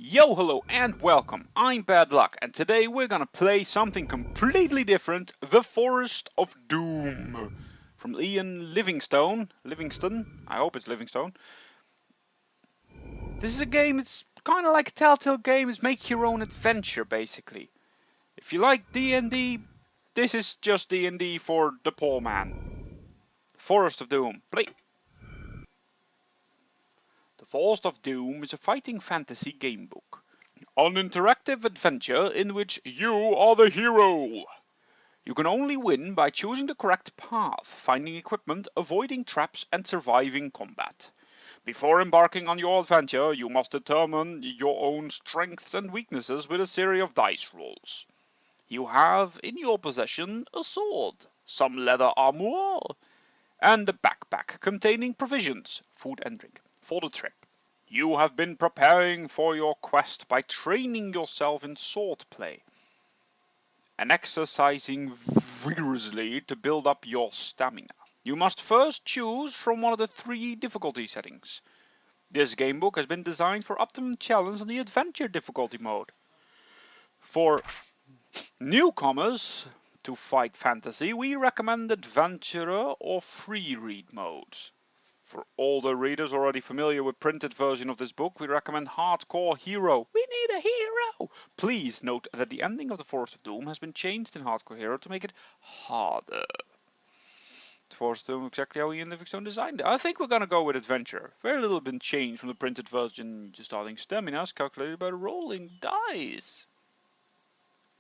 Yo, hello, and welcome. I'm Badluck, and today we're gonna play something completely different: The Forest of Doom, from Ian Livingston. I hope it's Livingstone. This is a game. It's kind of like a Telltale game. It's make your own adventure, basically. If you like D&D, this is just D&D for the poor man. Forest of Doom. Play. The Forest of Doom is a fighting fantasy game book. An interactive adventure in which you are the hero. You can only win by choosing the correct path, finding equipment, avoiding traps, and surviving combat. Before embarking on your adventure, you must determine your own strengths and weaknesses with a series of dice rolls. You have in your possession a sword, some leather armor, and a backpack containing provisions, food and drink, for the trip. You have been preparing for your quest by training yourself in swordplay and exercising vigorously to build up your stamina. You must first choose from one of the 3 difficulty settings. This gamebook has been designed for optimum challenge on the adventure difficulty mode. For newcomers to fight fantasy, we recommend adventurer or free read modes. For older readers already familiar with printed version of this book, we recommend Hardcore Hero. We need a hero! Please note that the ending of The Forest of Doom has been changed in Hardcore Hero to make it harder. The Forest of Doom exactly how Ian Livingstone designed it. I think we're gonna go with Adventure. Very little been changed from the printed version. Just starting stamina is calculated by rolling dice.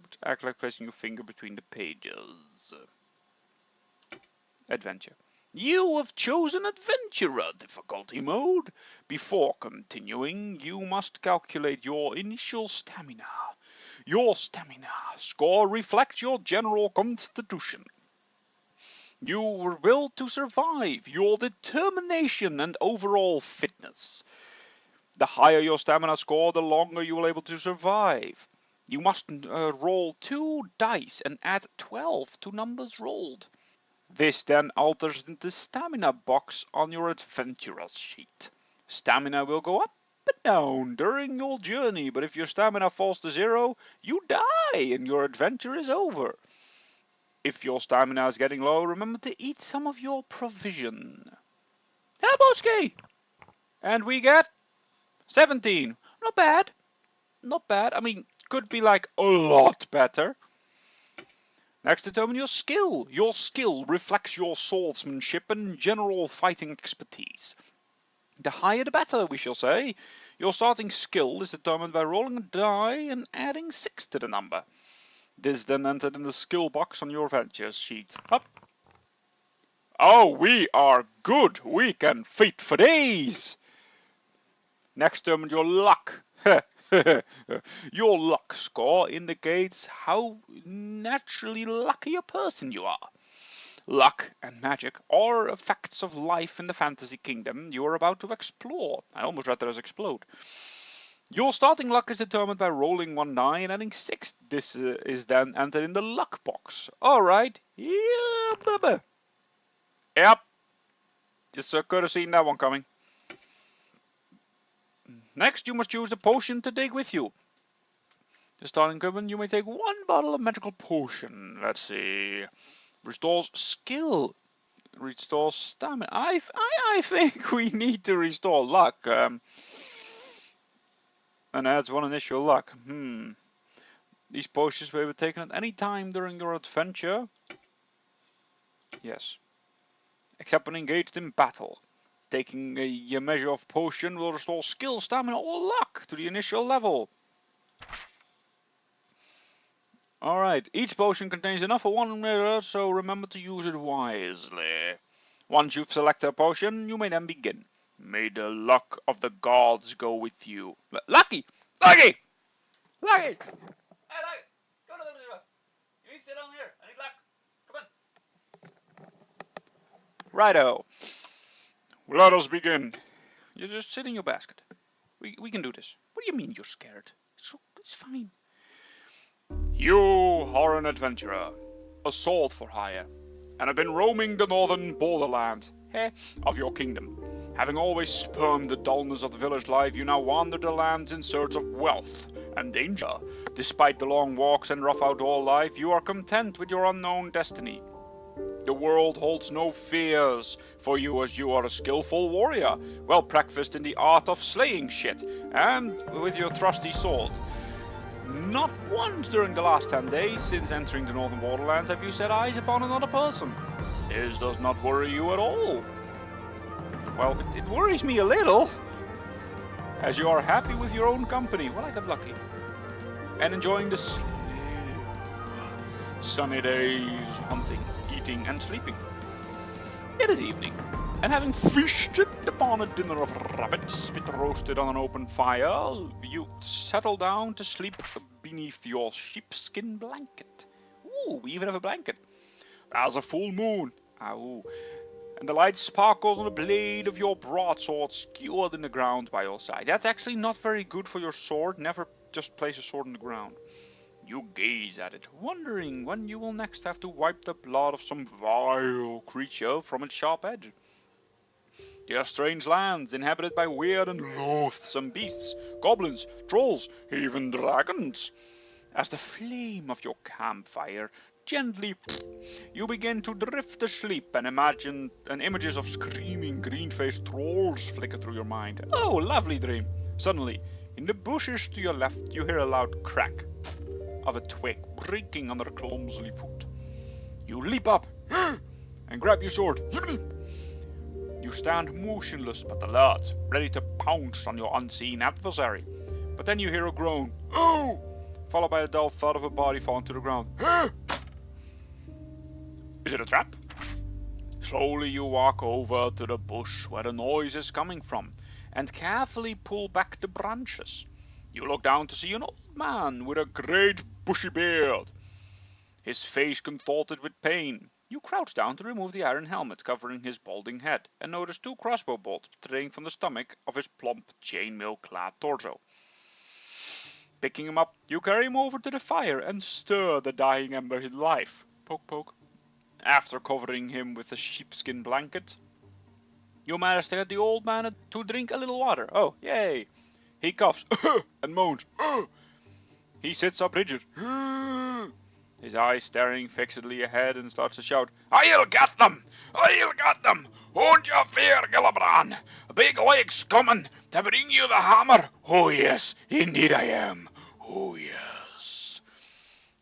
Which act like placing your finger between the pages. Adventure. You have chosen Adventurer difficulty mode. Before continuing, you must calculate your initial stamina. Your stamina score reflects your general constitution, your will to survive, your determination, and overall fitness. The higher your stamina score, the longer you will be able to survive. You must roll 2 dice and add 12 to numbers rolled. This then alters the stamina box on your adventurer's sheet. Stamina will go up and down during your journey, but if your stamina falls to 0, you die and your adventure is over. If your stamina is getting low, remember to eat some of your provision. Helboski! And we get 17. Not bad. Not bad. I mean, could be like a lot better. Next, determine your skill. Your skill reflects your swordsmanship and general fighting expertise. The higher the better, we shall say. Your starting skill is determined by rolling a die and adding 6 to the number. This then entered in the skill box on your adventure sheet. Up. Oh, we are good. We can fight for days. Next, determine your luck. Your luck score indicates how naturally lucky a person you are. Luck and magic are effects of life in the fantasy kingdom you are about to explore. I almost read that as explode. Your starting luck is determined by rolling 1 die and adding 6. This is then entered in the luck box. Alright. Yep. Just could have seen that one coming. Next, you must choose the potion to take with you. The starting equipment, you may take 1 bottle of magical potion. Let's see. Restores skill. Restores stamina. I think we need to restore luck. And adds 1 initial luck. These potions may be taken at any time during your adventure. Yes. Except when engaged in battle. Taking a measure of potion will restore skill, stamina, or luck to the initial level. Alright, each potion contains enough for 1 measure, so remember to use it wisely. Once you've selected a potion, you may then begin. May the luck of the gods go with you. Lucky! Lucky! Lucky! Hey, Lucky! Come on, you need to sit down here. I need luck. Come on. Righto. Let us begin. You just sit in your basket. We can do this. What do you mean you're scared? It's fine. You are an adventurer, a sword for hire, and have been roaming the northern borderland of your kingdom. Having always spurned the dullness of the village life, you now wander the lands in search of wealth and danger. Despite the long walks and rough outdoor life, you are content with your unknown destiny. The world holds no fears for you as you are a skillful warrior, well practiced in the art of slaying shit, and with your trusty sword. Not once during the last 10 days since entering the northern borderlands have you set eyes upon another person. This does not worry you at all. Well, it worries me a little, as you are happy with your own company. Well, I got lucky. And enjoying the sunny days, hunting, eating and sleeping. It is evening, and having feasted upon a dinner of rabbits with roasted on an open fire, you settle down to sleep beneath your sheepskin blanket. Ooh, we even have a blanket. There's a full moon. Ow. And the light sparkles on the blade of your broadsword skewered in the ground by your side. That's actually not very good for your sword. Never just place a sword in the ground. You gaze at it, wondering when you will next have to wipe the blood of some vile creature from its sharp edge. They are strange lands, inhabited by weird and loathsome beasts, goblins, trolls, even dragons. As the flame of your campfire gently, you begin to drift asleep and imagine images of screaming green-faced trolls flicker through your mind. Oh, lovely dream. Suddenly, in the bushes to your left, you hear a loud crack of a twig breaking under a clumsy foot. You leap up and grab your sword. You stand motionless but alert, ready to pounce on your unseen adversary. But then you hear a groan, "Oh!" followed by a dull thud of a body falling to the ground. Is it a trap? Slowly you walk over to the bush where the noise is coming from, and carefully pull back the branches. You look down to see an old man with a great bushy beard, his face contorted with pain. You crouch down to remove the iron helmet covering his balding head, and notice 2 crossbow bolts protruding from the stomach of his plump, chainmail-clad torso. Picking him up, you carry him over to the fire and stir the dying embers in life. Poke, poke. After covering him with a sheepskin blanket, you manage to get the old man to drink a little water. Oh, yay! He coughs and moans. He sits up rigid, his eyes staring fixedly ahead, and starts to shout, "I'll get them! I'll get them! Don't you fear, Gillibrand! Big Lake's coming to bring you the hammer! Oh yes, indeed I am! Oh yes!"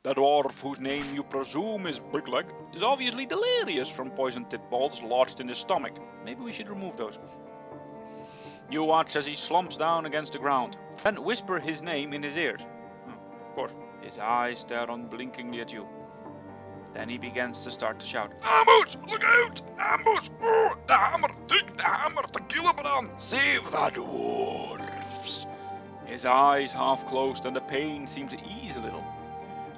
The dwarf, whose name you presume is Badluck, is obviously delirious from poison-tipped balls lodged in his stomach. Maybe we should remove those. You watch as he slumps down against the ground, then whisper his name in his ears. Of course, his eyes stare unblinkingly at you. Then he begins to start to shout, "Ambush! Look out! Ambush! Oh, the hammer! Take the hammer to Gillibrand! Save the dwarfs!" His eyes half closed and the pain seems to ease a little.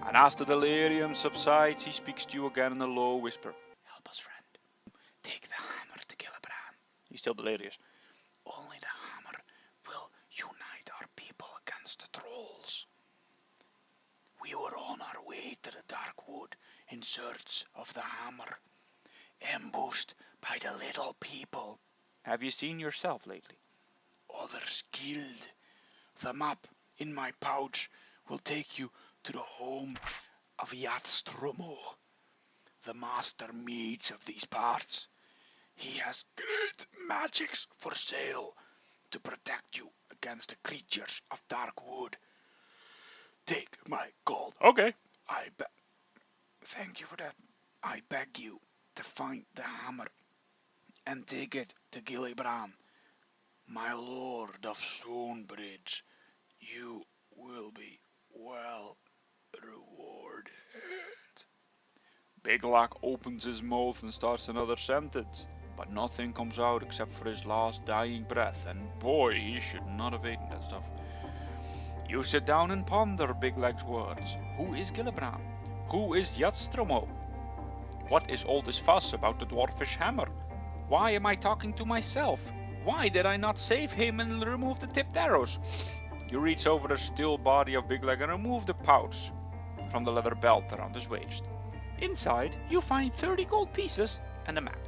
And as the delirium subsides, he speaks to you again in a low whisper. "Help us, friend. Take the hammer to Gillibrand." He's still delirious. "Only the hammer will unite our people against the trolls. We were on our way to the dark wood in search of the hammer, ambushed by the little people." Have you seen yourself lately? "Others killed. The map in my pouch will take you to the home of Yatstromo, the master mage of these parts. He has great magics for sale to protect you against the creatures of Darkwood. Take my gold." Okay. Thank you for that. "I beg you to find the hammer and take it to Gillibrand, my lord of Stonebridge. You will be well rewarded." Badluck opens his mouth and starts another sentence, but nothing comes out except for his last dying breath, and boy, he should not have eaten that stuff. You sit down and ponder Badluck's words. Who is Gillibrand? Who is Yatstromo? What is all this fuss about the dwarfish hammer? Why am I talking to myself? Why did I not save him and remove the tipped arrows? You reach over the still body of Badluck and remove the pouch from the leather belt around his waist. Inside, you find 30 gold pieces and a map.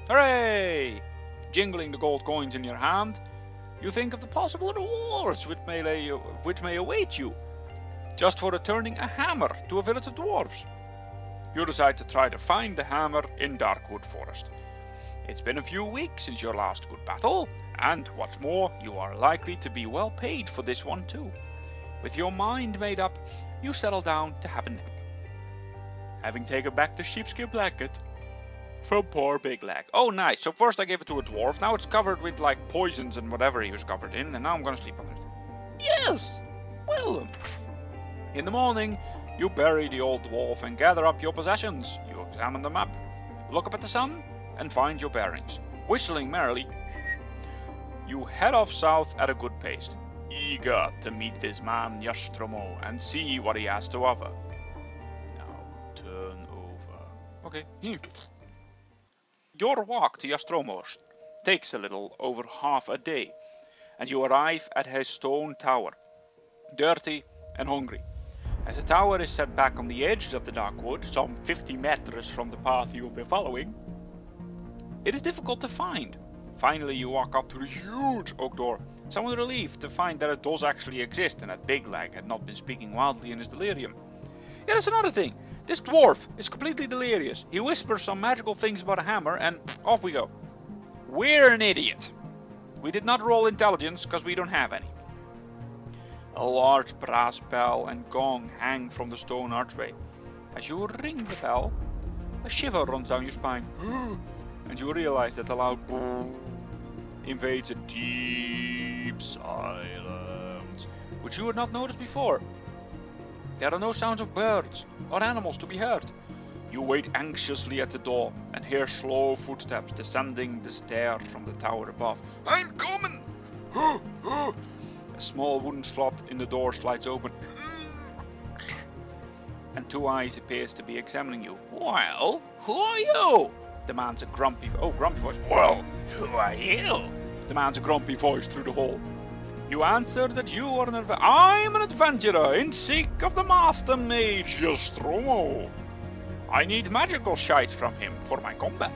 Hooray! Jingling the gold coins in your hand, you think of the possible rewards which may await you, just for returning a hammer to a village of dwarves. You decide to try to find the hammer in Darkwood Forest. It's been a few weeks since your last good battle, and what's more, you are likely to be well paid for this one too. With your mind made up, you settle down to have a nap. Having taken back the sheepskin blanket from poor Big Leg. Oh, nice. So first I gave it to a dwarf. Now it's covered with like poisons and whatever he was covered in, and now I'm gonna sleep on it. Yes! Well, in the morning, you bury the old dwarf and gather up your possessions. You examine the map, look up at the sun, and find your bearings. Whistling merrily, you head off south at a good pace, eager to meet this man Nostromo and see what he has to offer. Now turn over. Okay. Your walk to Nostromo takes a little over half a day, and you arrive at his stone tower, dirty and hungry. As the tower is set back on the edge of the dark wood, some 50 meters from the path you will be following, it is difficult to find. Finally, you walk up to the huge oak door, somewhat relieved to find that it does actually exist and that Big Leg had not been speaking wildly in his delirium. Yeah, that's another thing. This dwarf is completely delirious. He whispers some magical things about a hammer and off we go. We're an idiot. We did not roll intelligence because we don't have any. A large brass bell and gong hang from the stone archway. As you ring the bell, a shiver runs down your spine, and you realize that the loud boom invades a deep silence, which you had not noticed before. There are no sounds of birds or animals to be heard. You wait anxiously at the door and hear slow footsteps descending the stairs from the tower above. I'm coming! A small wooden slot in the door slides open, and two eyes appears to be examining you. Well, who are you? Demands a grumpy voice. Well, who are you? Demands a grumpy voice through the hall. You answer that you are I'm an adventurer in seek of the master mage Nostromo. I need magical shites from him for my combat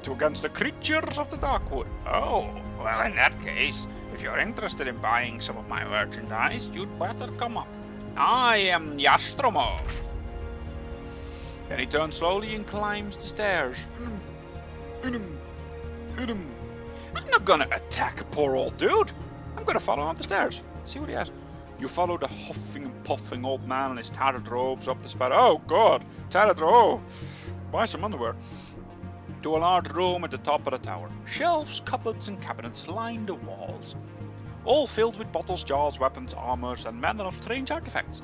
against the creatures of the Darkwood. Oh, well, in that case, if you're interested in buying some of my merchandise, you'd better come up. I am Nostromo. Then he turns slowly and climbs the stairs. I'm not gonna attack a poor old dude. I'm gonna follow him up the stairs. See what he has. You follow the huffing and puffing old man in his tattered robes up the spider. Oh God, tattered robe. Buy some underwear. To a large room at the top of the tower. Shelves, cupboards, and cabinets line the walls, all filled with bottles, jars, weapons, armors, and manner of strange artifacts.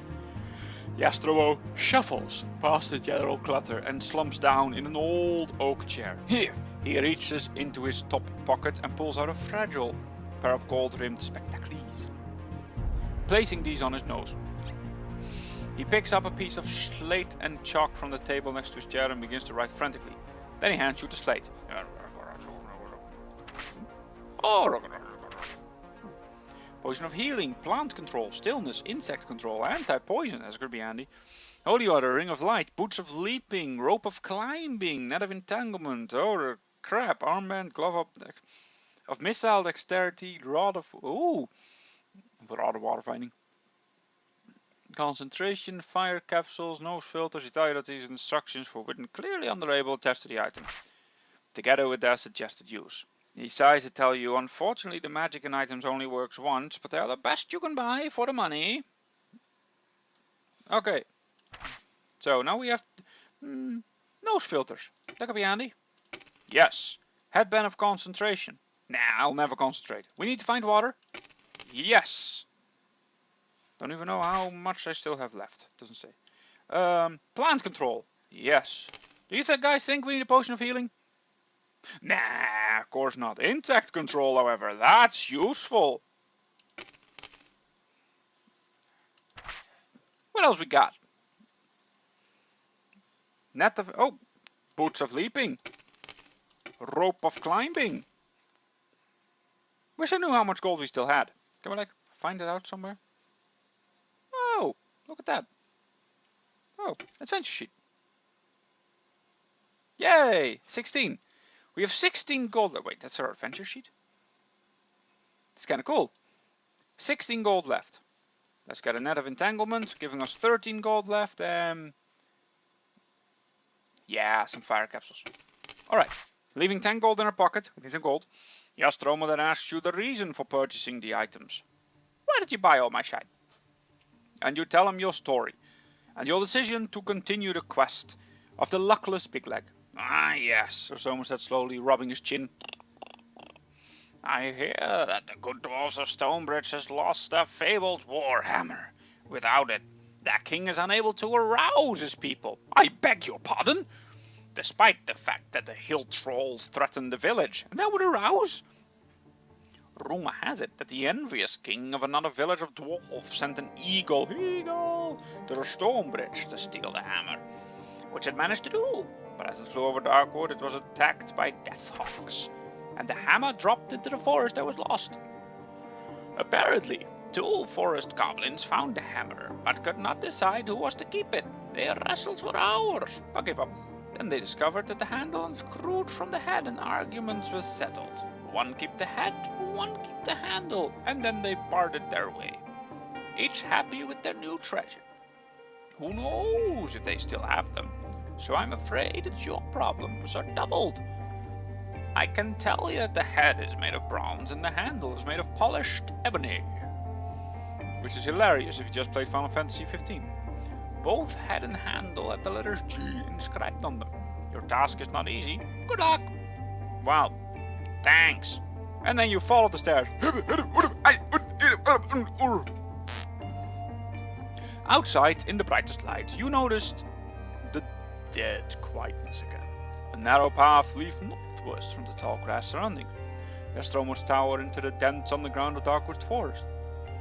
Nostromo shuffles past the general clutter and slumps down in an old oak chair. Here, he reaches into his top pocket and pulls out a fragile pair of gold-rimmed spectacles, placing these on his nose. He picks up a piece of slate and chalk from the table next to his chair and begins to write frantically. Then he hands you the slate. Potion of healing, plant control, stillness, insect control, anti-poison. That's gonna be handy. Holy water, ring of light, boots of leaping, rope of climbing, net of entanglement. Oh crap! Armband, glove of missile dexterity, rod of water finding. Concentration, fire capsules, nose filters. You tell you that these instructions for written clearly on the label attached to the item, together with their suggested use. He sighs to tell you, unfortunately the magic in items only works once, but they are the best you can buy for the money. Okay. So now we have nose filters. That could be handy. Yes. Headband of concentration. Nah, I'll never concentrate. We need to find water. Yes. Don't even know how much I still have left. Doesn't say. Plant control. Yes. Do you guys think we need a potion of healing? Nah, of course not. Insect control, however, that's useful. What else we got? Net of boots of leaping. Rope of climbing. Wish I knew how much gold we still had. Can we find it out somewhere? Oh, look at that. Oh, adventure sheet. Yay, 16. We have 16 gold. Wait, that's our adventure sheet? It's kind of cool. 16 gold left. Let's get a net of entanglement, giving us 13 gold left. Yeah, some fire capsules. Alright, leaving 10 gold in our pocket, with some gold. Nostromo then asks you the reason for purchasing the items. Why did you buy all my shine? And you tell him your story, and your decision to continue the quest of the luckless big leg. Ah yes, Nostromo said slowly, rubbing his chin. I hear that the good dwarves of Stonebridge has lost their fabled warhammer. Without it, their king is unable to arouse his people. I beg your pardon? Despite the fact that the hill trolls threaten the village, and that would arouse? Rumor has it that the envious king of another village of dwarfs sent an eagle to Stonebridge to steal the hammer, which it managed to do. But as it flew over Darkwood, it was attacked by deathhawks, and the hammer dropped into the forest and was lost. Apparently, 2 forest goblins found the hammer, but could not decide who was to keep it. They wrestled for hours, but gave up. Then they discovered that the handle unscrewed from the head, and arguments were settled. One keep the head, one keep the handle, and then they parted their way, each happy with their new treasure. Who knows if they still have them? So I'm afraid it's your problems are doubled. I can tell you that the head is made of bronze and the handle is made of polished ebony. Which is hilarious if you just played Final Fantasy 15. Both head and handle have the letters G inscribed on them. Your task is not easy. Good luck! Wow. Thanks. And then you fall up the stairs. Outside, in the brightest light, you noticed the dead quietness again. A narrow path leads northwest from the tall grass surrounding Nostromo's tower into the dense underground of Darkwood Forest.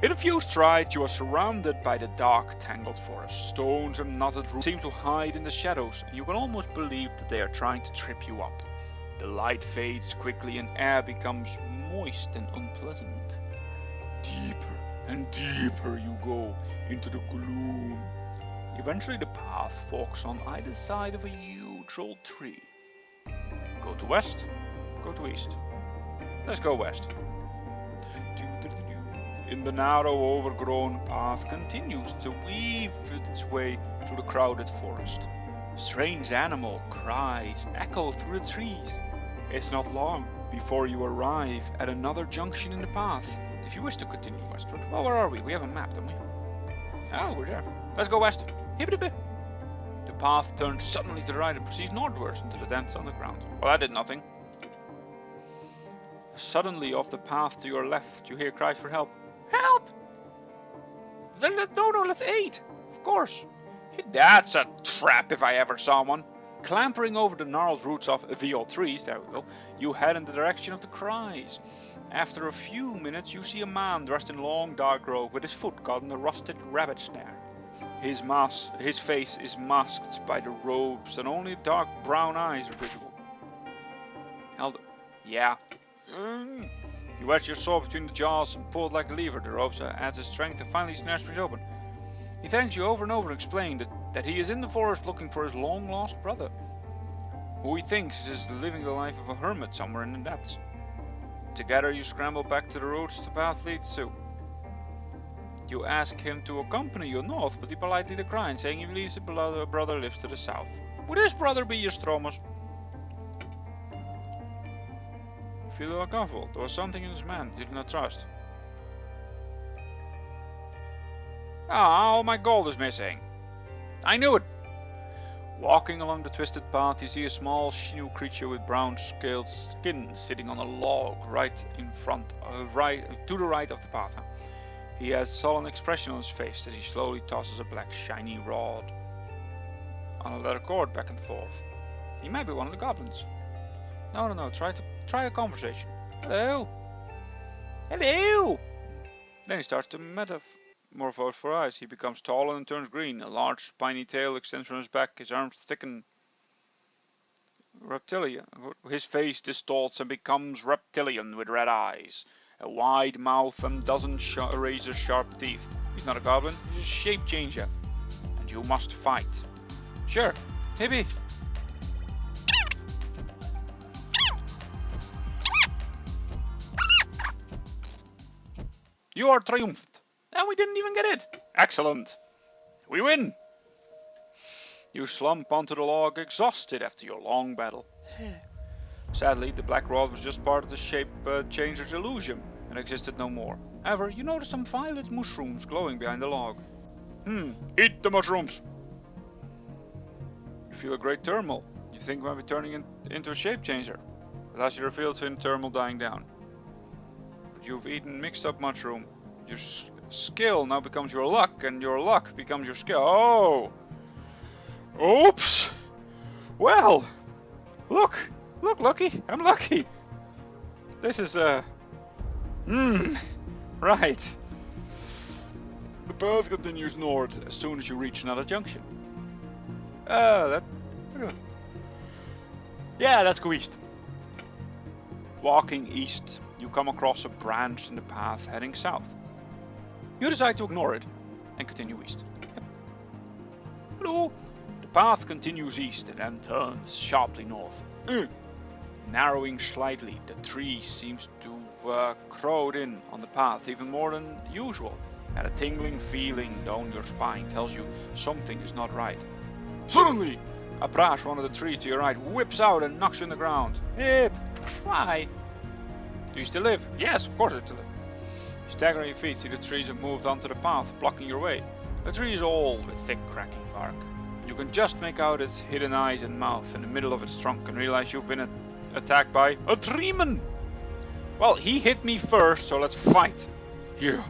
In a few strides, you are surrounded by the dark, tangled forest. Stones and knotted roots seem to hide in the shadows, and you can almost believe that they are trying to trip you up. The light fades quickly and air becomes moist and unpleasant. Deeper and deeper you go into the gloom. Eventually the path forks on either side of a huge old tree. Go to west, go to east. Let's go west. In the narrow, overgrown path continues to weave its way through the crowded forest. Strange animal cries echo through the trees. It's not long before you arrive at another junction in the path. If you wish to continue westward, well, where are we? We have a map, don't we? Oh, we're there. Let's go west. Hippity-bip. The path turns suddenly to the right and proceeds northwards into the dense underground. Well, that did nothing. Suddenly, off the path to your left, you hear cries for help. Help! No, let's aid. Of course. That's a trap if I ever saw one. Clambering over the gnarled roots of the old trees, there we go, you head in the direction of the cries. After a few minutes, you see a man dressed in long dark robe with his foot caught in a rusted rabbit snare. His face is masked by the robes, and only dark brown eyes are visible. Elder, yeah. You wedge your sword between the jaws and pull it like a lever. The rope adds his strength and finally snare springs open. He thanks you over and over and explains that he is in the forest looking for his long-lost brother, who he thinks is living the life of a hermit somewhere in the depths. Together you scramble back to the roads the path leads to. You ask him to accompany you north, but he politely declines, saying he believes his brother lives to the south. Would his brother be your Stromas? Feel uncomfortable. There was something in this man he did not trust. Ah, all my gold is missing. I knew it. Walking along the twisted path, you see a small sinew creature with brown scaled skin sitting on a log right to the right of the path. He has a sullen expression on his face as he slowly tosses a black shiny rod on a leather cord back and forth. He might be one of the goblins. No. Try a conversation. Hello. Hello. Then he starts to metamorphose for eyes. He becomes taller and turns green. A large spiny tail extends from his back. His arms thicken. Reptilian. His face distorts and becomes reptilian with red eyes, a wide mouth and dozen razor-sharp teeth. He's not a goblin. He's a shape changer, and you must fight. Sure. Maybe. You are triumphed. And we didn't even get it. Excellent. We win. You slump onto the log, exhausted after your long battle. Sadly, the black rod was just part of the shape changer's illusion and existed no more. However, you notice some violet mushrooms glowing behind the log. Eat the mushrooms! You feel a great turmoil. You think you might be turning into a shape changer. But as you reveal to the turmoil dying down. But you've eaten mixed up mushroom. Your skill now becomes your luck, and your luck becomes your skill. Oh! Oops! Well! Look! Look, Lucky! I'm lucky! This is, right. The path continues north as soon as you reach another junction. Yeah, let's go east. Walking east, you come across a branch in the path heading south. You decide to ignore it and continue east. Yep. Hello! The path continues east and then turns sharply north. Narrowing slightly, the tree seems to crowd in on the path even more than usual, and a tingling feeling down your spine tells you something is not right. Suddenly, a branch from one of the trees to your right whips out and knocks you on the ground. Hip! Why? Do you still live? Yes, of course I still live. You stagger on your feet, see the trees have moved onto the path, blocking your way. The tree is old with thick cracking bark. You can just make out its hidden eyes and mouth in the middle of its trunk and realize you've been attacked by a treeman. Well, he hit me first, so let's fight. Yeah.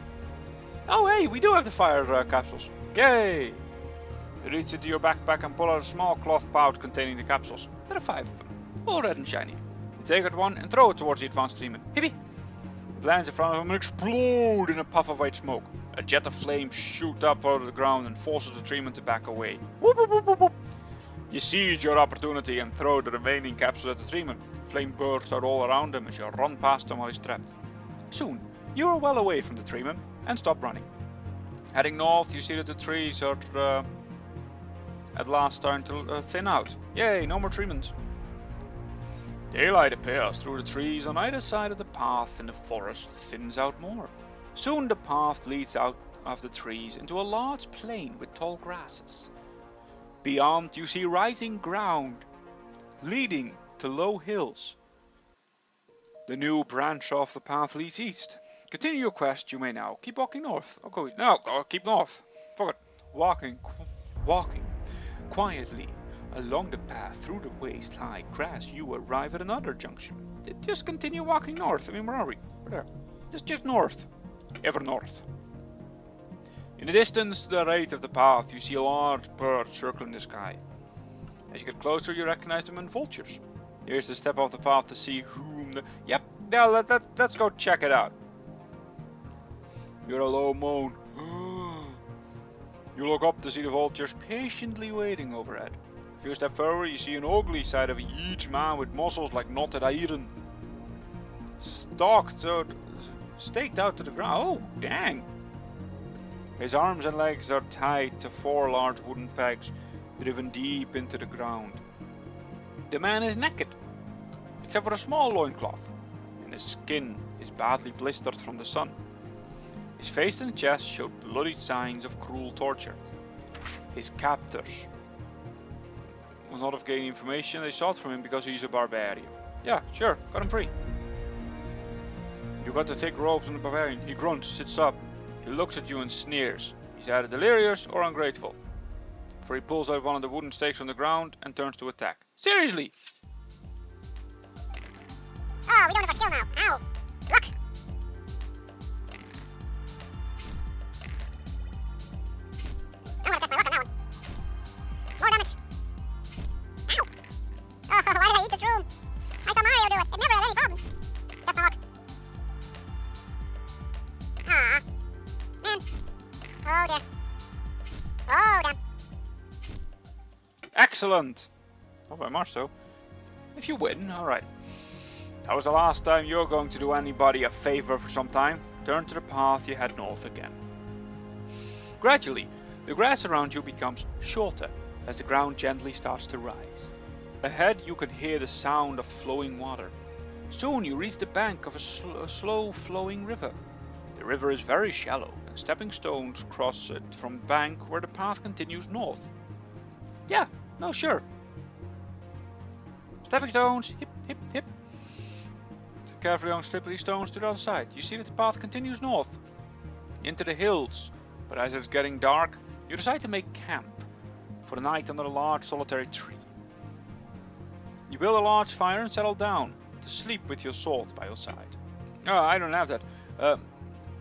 Oh hey, we do have the fire capsules. Yay! You reach into your backpack and pull out a small cloth pouch containing the capsules. There are 5 of them, all red and shiny. You take out one and throw it towards the advanced treeman. Hippie! It lands in front of him and explodes in a puff of white smoke. A jet of flame shoots up out of the ground and forces the treeman to back away. Whoop, whoop, whoop, whoop, whoop. You seize your opportunity and throw the remaining capsules at the treeman. Flame bursts out all around him as you run past him while he's trapped. Soon, you are well away from the treeman and stop running. Heading north, you see that the trees are at last starting to thin out. Yay, no more treemans. Daylight appears through the trees on either side of the path and the forest thins out more. Soon the path leads out of the trees into a large plain with tall grasses. Beyond you see rising ground leading to low hills. The new branch of the path leads east. Continue your quest, you may now keep walking north. Or go east. No, keep north. Fuck it. Walking quietly along the path through the waist-high grass, you arrive at another junction. Just continue walking north. I mean, where are we? We're there. Just north. Ever north. In the distance to the right of the path, you see a large bird circling the sky. As you get closer, you recognize them as vultures. Here's the step off the path to see whom the... Yep, now let's go check it out. You're a low moan. You look up to see the vultures patiently waiting overhead. A few steps further, you see an ugly sight of a huge man with muscles like knotted iron. Staked out to the ground. Oh, dang! His arms and legs are tied to 4 large wooden pegs, driven deep into the ground. The man is naked, except for a small loincloth, and his skin is badly blistered from the sun. His face and chest showed bloody signs of cruel torture. His captors will not have gained information they sought from him because he's a barbarian. Yeah, sure, got him free. You got the thick robes on the barbarian. He grunts, sits up. He looks at you and sneers. He's either delirious or ungrateful. For he pulls out one of the wooden stakes from the ground and turns to attack. Seriously! Oh, we don't have our skill now. Ow! Look! I want to test my luck on that one. More damage. Ow! Oh, why did I eat this room? I saw Mario do it. It never had any problems. Test my luck. Ah. Man. Oh dear. Oh damn. Excellent! Not by much though. If you win, alright. That was the last time you're going to do anybody a favor for some time. Turn to the path, you head north again. Gradually, the grass around you becomes shorter as the ground gently starts to rise. Ahead you can hear the sound of flowing water. Soon you reach the bank of a slow flowing river. The river is very shallow, and stepping stones cross it from the bank where the path continues north. Yeah, no, sure. Stepping stones, hip, hip, hip. Carefully on slippery stones to the other side. You see that the path continues north, into the hills, but as it's getting dark, you decide to make camp for the night under a large solitary tree. You build a large fire and settle down to sleep with your sword by your side. Oh, I don't have that.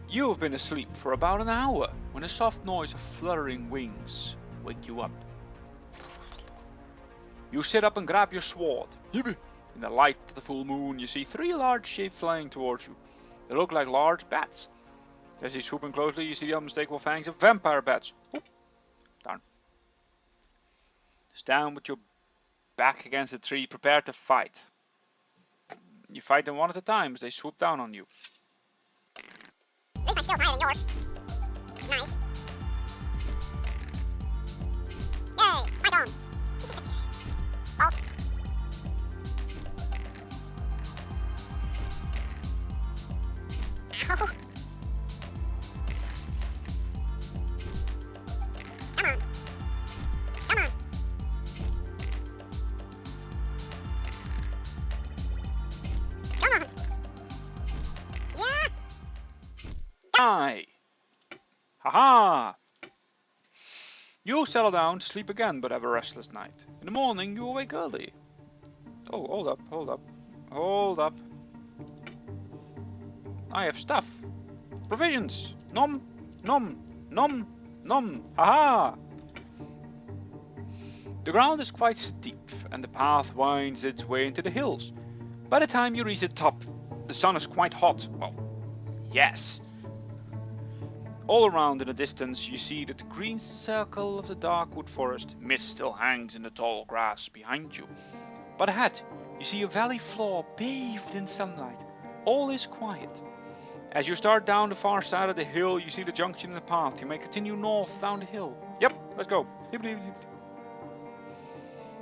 You have been asleep for about an hour when a soft noise of fluttering wings wake you up. You sit up and grab your sword. Yippee! In the light of the full moon, you see 3 large shapes flying towards you. They look like large bats. As you swoop in closely, you see the unmistakable fangs of vampire bats. Oop. Darn. Stand with your back against the tree, prepare to fight. You fight them one at a time as they swoop down on you. At least my skill's higher than yours. Nice. Yay! Fight on! Balls. Ow. Come on. Come on. Come on. Yeah. Die! Haha! You settle down to sleep again, but have a restless night. In the morning, you awake early. Oh, hold up, hold up, hold up. I have stuff. Provisions. Nom, nom, nom, nom. Haha! The ground is quite steep, and the path winds its way into the hills. By the time you reach the top, the sun is quite hot. Well, yes. All around in the distance, you see that the green circle of the dark wood forest. Mist still hangs in the tall grass behind you. But ahead, you see a valley floor bathed in sunlight. All is quiet. As you start down the far side of the hill, you see the junction in the path. You may continue north down the hill. Yep, let's go.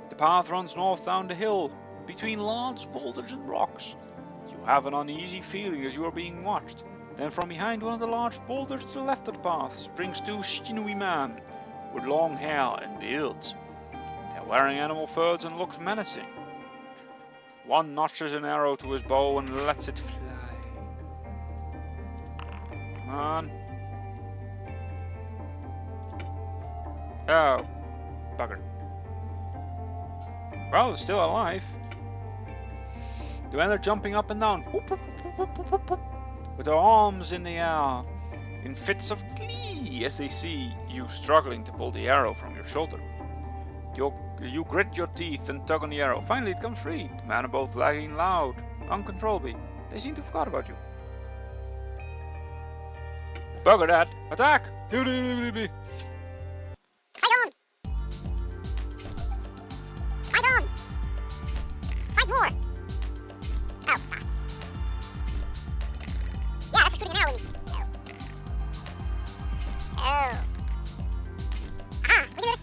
The path runs north down the hill, between large boulders and rocks. You have an uneasy feeling that you are being watched. Then from behind one of the large boulders to the left of the path springs 2 sinewy men with long hair and beards. They are wearing animal furs and looks menacing. One notches an arrow to his bow and lets it fly. Come on. Oh, bugger. Well, it's still alive. The men are jumping up and down, with their arms in the air, in fits of glee as they see you struggling to pull the arrow from your shoulder. You grit your teeth and tug on the arrow. Finally it comes free. The men are both laughing loud, uncontrollably. They seem to have forgot about you. Bugger that! Attack! Fight on! Fight on! Fight more! Oh, fast. Yeah, that's for shooting an arrow with me. Oh. Oh. Aha! We can do this!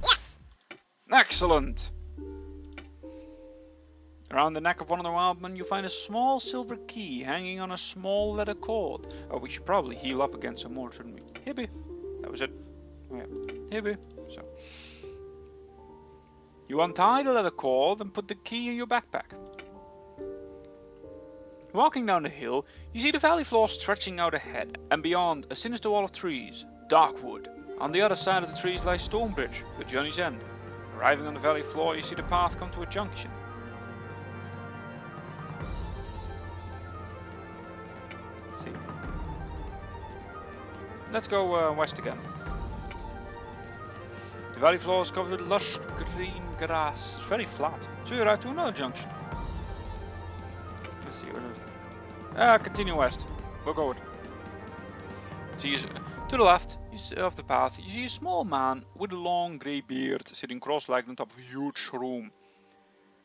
Yes! Excellent! Around the neck of one of the wild men you find a small silver key hanging on a small leather cord. Oh, we should probably heal up again some more, shouldn't we? Hippie. That was it. Oh, yeah. Hippie. So. You untie the leather cord and put the key in your backpack. Walking down the hill, you see the valley floor stretching out ahead, and beyond a sinister wall of trees, dark wood. On the other side of the trees lies Stonebridge, the journey's end. Arriving on the valley floor, you see the path come to a junction. Let's see. Let's go west again. The valley floor is covered with lush green grass. It's very flat. So you arrive to another junction. Let's see what it is. Continue west. We'll go with it. So you, to the left of the path, you see a small man with a long grey beard sitting cross-legged on top of a huge room.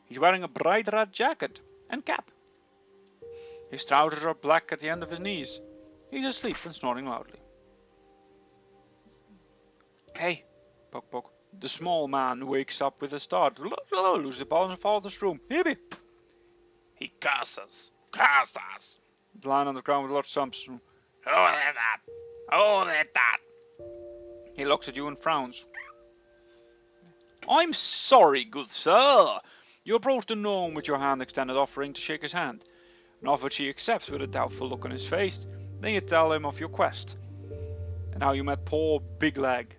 He's wearing a bright red jacket and cap. His trousers are black at the end of his knees. He's asleep and snoring loudly. Hey, poke poke. The small man wakes up with a start. Lose the balance and fall to this room. Hippie. He curses. Curses. lying on the ground with large stumps. Oh, let that! Oh, let that! He looks at you and frowns. I'm sorry, good sir. You approach the gnome with your hand extended, offering to shake his hand. An offer he accepts with a doubtful look on his face. Then you tell him of your quest, and how you met poor Big Leg,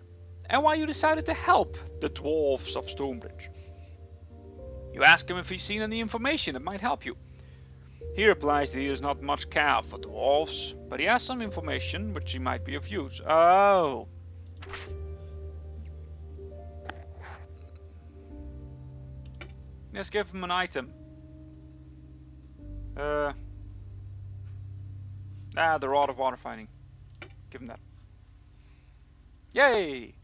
and why you decided to help the dwarfs of Stonebridge. You ask him if he's seen any information that might help you. He replies that he does not much care for dwarfs, but he has some information which he might be of use. Oh. Let's give him an item. The Rod of Water Fighting. Give him that. Yay!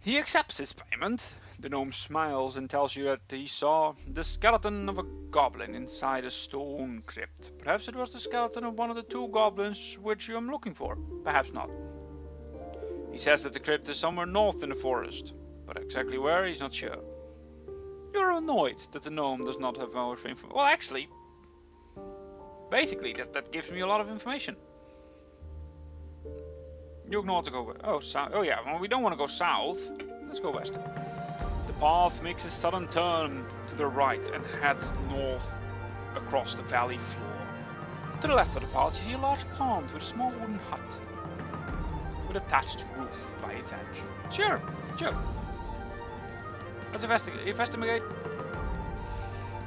He accepts his payment. The gnome smiles and tells you that he saw the skeleton of a goblin inside a stone crypt. Perhaps it was the skeleton of one of the two goblins which you are looking for. Perhaps not. He says that the crypt is somewhere north in the forest, but exactly where he's not sure. You're annoyed that the gnome does not have more information. Well, actually, basically that gives me a lot of information. You ignore to go. Oh, south. Oh yeah. Well, we don't want to go south. Let's go west. The path makes a sudden turn to the right and heads north across the valley floor. To the left of the path, you see a large pond with a small wooden hut with a thatched roof by its edge. Sure. Let's investigate.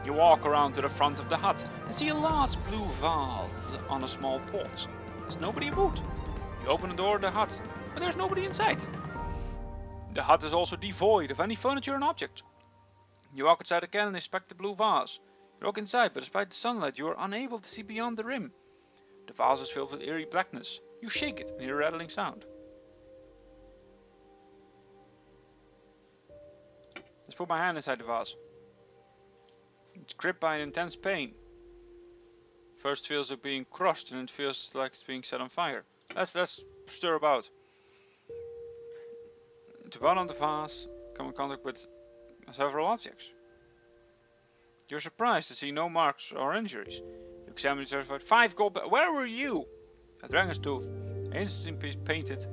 You walk around to the front of the hut and see a large blue vase on a small porch. There's nobody about. You open the door of the hut, but there's nobody inside. The hut is also devoid of any furniture and objects. You walk outside again and inspect the blue vase. You look inside, but despite the sunlight, you are unable to see beyond the rim. The vase is filled with eerie blackness. You shake it and hear a rattling sound. Let's put my hand inside the vase. It's gripped by an intense pain. First feels like being crushed, and it feels like it's being set on fire. Let's stir about. To bottom of the vase, come in contact with several objects. You're surprised to see no marks or injuries. You examine yourself about 5 gold. Where were you? A dragon's tooth, an instant piece painted.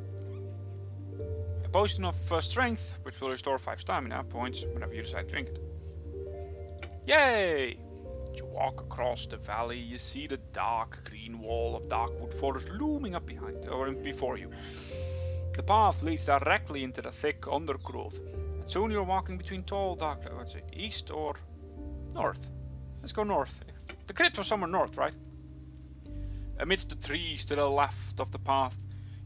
A potion of strength, which will restore 5 stamina points whenever you decide to drink it. Yay! You walk across the valley, you see the dark green wall of darkwood forest looming up behind or before you. The path leads directly into the thick undergrowth, and soon you're walking between tall dark, east or north. Let's go north. The crypt was somewhere north, right? Amidst the trees to the left of the path,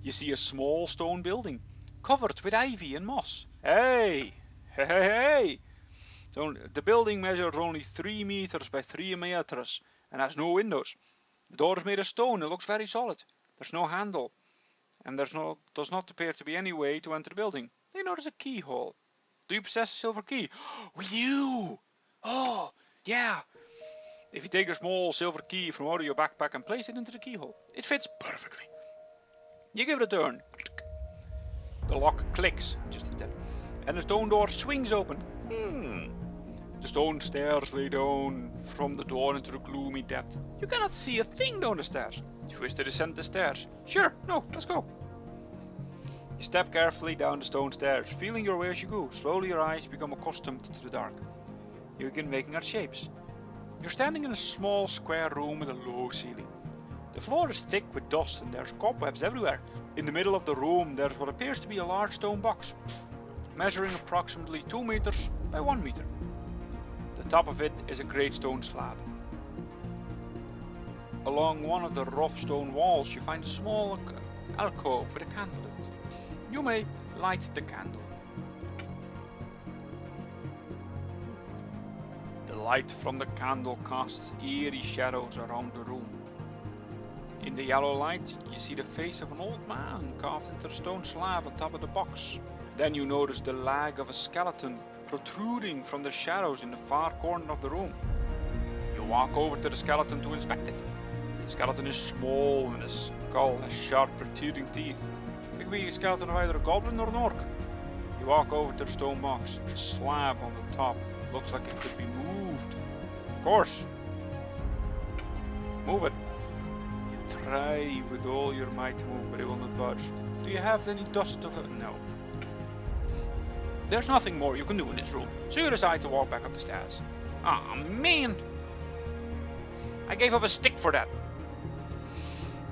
you see a small stone building covered with ivy and moss. Hey! So the building measures only 3 meters by 3 meters and has no windows. The door is made of stone and looks very solid. There's no handle, and does not appear to be any way to enter the building. You notice a keyhole. Do you possess a silver key? We do! Oh, yeah! If you take a small silver key from out of your backpack and place it into the keyhole, it fits perfectly. You give it a turn. The lock clicks, just like that, and the stone door swings open. The stone stairs lead down from the door into the gloomy depth. You cannot see a thing down the stairs. You wish to descend the stairs. Sure, no, let's go. You step carefully down the stone stairs, feeling your way as you go. Slowly your eyes become accustomed to the dark. You begin making out shapes. You're standing in a small square room with a low ceiling. The floor is thick with dust and there's cobwebs everywhere. In the middle of the room there's what appears to be a large stone box, measuring approximately 2 meters by 1 meter. The top of it is a great stone slab. Along one of the rough stone walls you find a small alcove with a candle in it. You may light the candle. The light from the candle casts eerie shadows around the room. In the yellow light you see the face of an old man carved into the stone slab on top of the box. Then you notice the leg of a skeleton protruding from the shadows in the far corner of the room. You walk over to the skeleton to inspect it. The skeleton is small and his skull has sharp protruding teeth. It could be a skeleton of either a goblin or an orc. You walk over to the stone box. The slab on the top looks like it could be moved. Of course. Move it. try with all your might to move, but it will not budge. Do you have any dust of it? No. There's nothing more you can do in this room, so you decide to walk back up the stairs. Ah, man! I gave up a stick for that.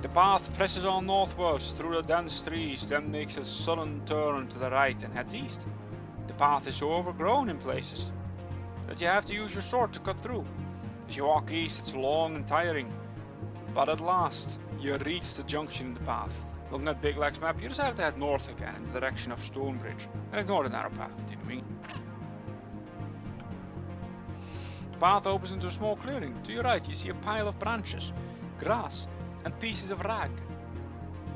The path presses on northwards through the dense trees, then makes a sudden turn to the right and heads east. The path is so overgrown in places that you have to use your sword to cut through. As you walk east, it's long and tiring, but at last you reach the junction in the path. Looking at Badluck's map, you decide to head north again in the direction of Stonebridge and ignore the narrow path continuing. The path opens into a small clearing. To your right, you see a pile of branches, grass, and pieces of rag.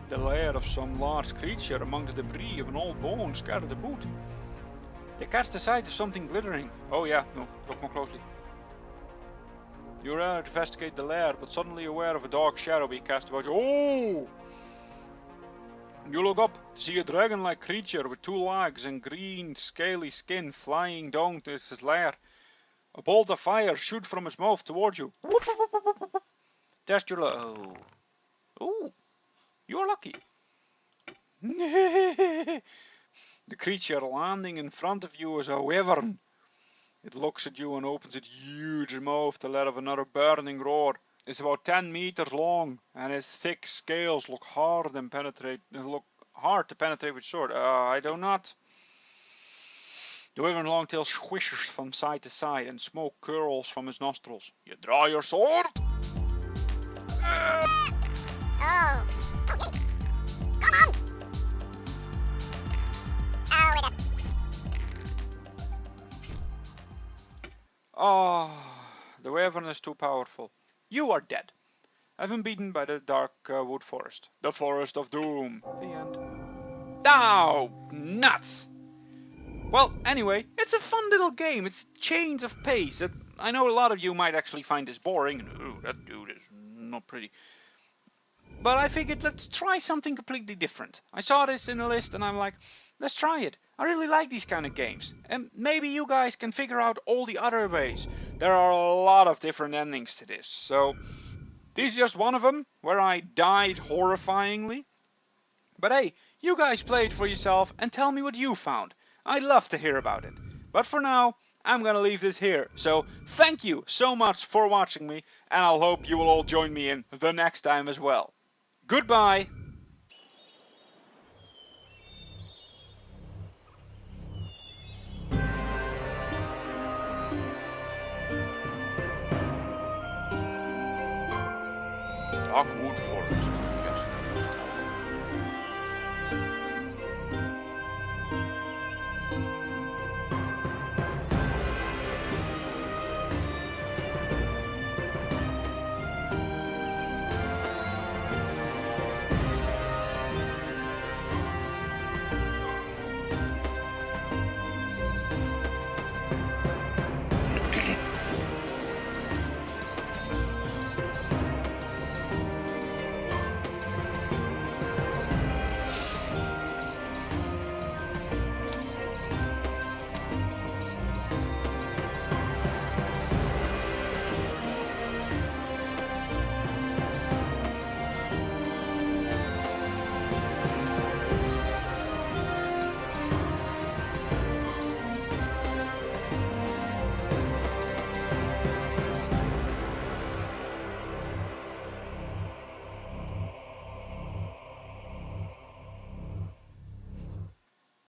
The lair of some large creature among the debris of an old bone scattered about. You catch the sight of something glittering. Oh yeah, no, look more closely. You rather investigate the lair, but suddenly aware of a dark shadow being cast about you. Oh! You look up to see a dragon-like creature with 2 legs and green, scaly skin flying down to its lair. A bolt of fire shoots from its mouth towards you. Test your luck. Oh. Ooh, you're lucky. The creature landing in front of you is a wyvern. It looks at you and opens its huge mouth to let out another burning roar. It's about 10 meters long, and its thick scales look hard to penetrate with sword. I do not. The wyvern long-tail swishes from side to side, and smoke curls from its nostrils. You draw your sword. Oh. Oh, Jimmy. Come on. Oh, we're dead. The wyvern is too powerful. You are dead. I've been beaten by the dark wood forest. The forest of doom. The end. Oh, nuts! Well, anyway, it's a fun little game. It's change of pace. I know a lot of you might actually find this boring. Ooh, that dude is not pretty. But I figured let's try something completely different. I saw this in a list and I'm like, let's try it. I really like these kind of games. And maybe you guys can figure out all the other ways. There are a lot of different endings to this. So this is just one of them where I died horrifyingly. But hey, you guys play it for yourself and tell me what you found. I'd love to hear about it. But for now, I'm gonna leave this here. So thank you so much for watching me, and I'll hope you will all join me in the next time as well. Goodbye! Dark Wood Forest.